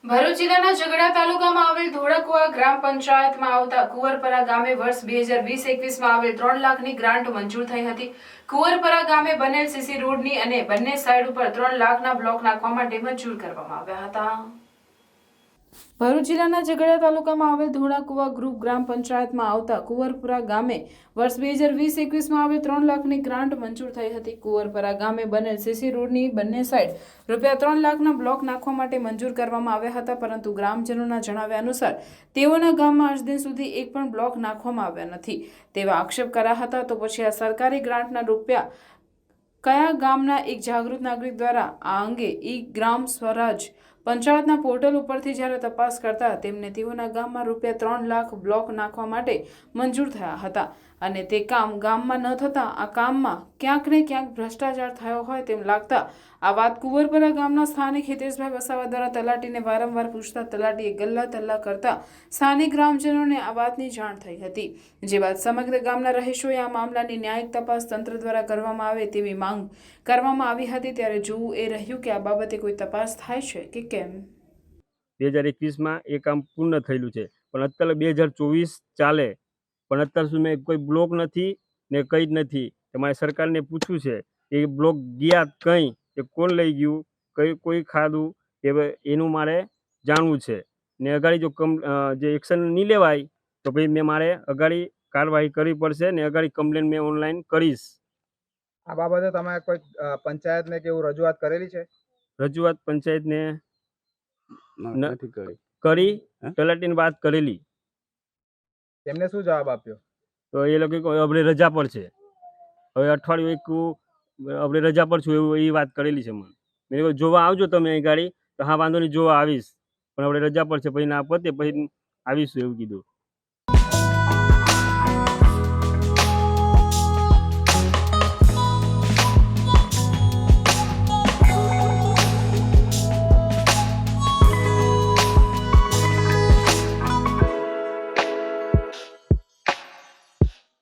ભરૂચ જિલ્લાના ઝઘડા તાલુકામાં આવેલ ધોળકવા ગ્રામ પંચાયતમાં આવતા કુંવરપરા ગામે વર્ષ 2020-21માં આવેલ 3 લાખની ગ્રાન્ટ મંજૂર થઈ હતી। કુંવરપરા ગામે બનેલ સીસી રોડની અને બંને સાઈડ ઉપર 3 લાખના બ્લોક નાખવા માટે મંજૂર કરવામાં આવ્યા હતા। ભરૂચ જિલ્લાના ઝઘડા તાલુકામાં આવેલ ધોળકવા ગ્રુપ ગ્રામ પંચાયતમાં આવતા કુંવરપરા ગામે વર્ષ 2020-21માં આવેલ 3 લાખની ગ્રાન્ટ મંજૂર થઈ હતી। કુંવરપરા ગામે બનેલ સીસી રોડની બંને સાઈડ રૂપિયા 3 લાખના બ્લોક નાખવા માટે મંજૂર કરવામાં આવ્યા હતા, પરંતુ ગ્રામજનોના જણાવ્યા અનુસાર તેઓના ગામમાં આજ દિન સુધી એક પણ બ્લોક નાખવામાં આવ્યા નથી તેવા આક્ષેપ કર્યા હતા। તો પછી આ સરકારી ગ્રાન્ટના રૂપિયા કયા ગામના એક જાગૃત નાગરિક દ્વારા આ અંગે ઈ ગ્રામ સ્વરાજ પંચાયતના પોર્ટલ ઉપરથી જ્યારે તપાસ કરતા તેમને તેઓના ગામમાં રૂપિયા 3 લાખ બ્લોક નાખવા માટે મંજૂર થયા હતા અને તે કામ ગામમાં ન થતાં આ કામમાં ક્યાંક ને ક્યાંક ભ્રષ્ટાચાર થયો હોય તેમ લાગતા આ વાત કુંવરપરા ગામના સ્થાનિક હિતેશભાઈ વસાવા દ્વારા તલાટીને વારંવાર પૂછતા તલાટીએ ગલ્લા તલ્લા કરતા સ્થાનિક ગ્રામજનોને આ વાતની જાણ થઈ હતી, જે બાદ સમગ્ર ગામના રહીશોએ આ મામલાની ન્યાયિક તપાસ તંત્ર દ્વારા કરવામાં આવે તેવી માંગ કરવામાં આવી હતી। ત્યારે જોવું એ રહ્યું કે આ બાબતે કોઈ તપાસ થાય છે કે કેમ। 2021માં એ કામ પૂર્ણ થયેલું છે, પણ અત્યારે 2024 ચાલે પણ અત્યાર સુધી કોઈ બ્લોક નથી ને કંઈ જ નથી। તમારે સરકારને પૂછવું છે એ બ્લોક ગયા કંઈ, એ કોણ લઈ ગયું, કોઈ ખાધું, એનું મારે જાણવું છે ને અગાડી જો જે એક્શન નહીં લેવાય તો ભાઈ મારે અગાડી કાર્યવાહી કરવી પડશે ને અગાડી કમ્પ્લેન મેં ઓનલાઈન કરીશ। આ બાબતે તમે કોઈ પંચાયતને કે એવું રજૂઆત કરેલી છે? રજૂઆત પંચાયતને કરી, તલાટીની વાત કરેલી, તેમને શું જવાબ આપ્યો? તો એ લોકો આપણે રજા પર છે, હવે અઠવાડિયું એક આપણે રજા પર છું એવું એ વાત કરેલી છે મને। મેં કહ્યું જોવા આવજો તમે અહીં ગાડી, તો હા વાંધો નહીં જોવા આવીશ, પણ આપણે રજા પર છે, પછી ના પતે પછી આવીશું એવું કીધું।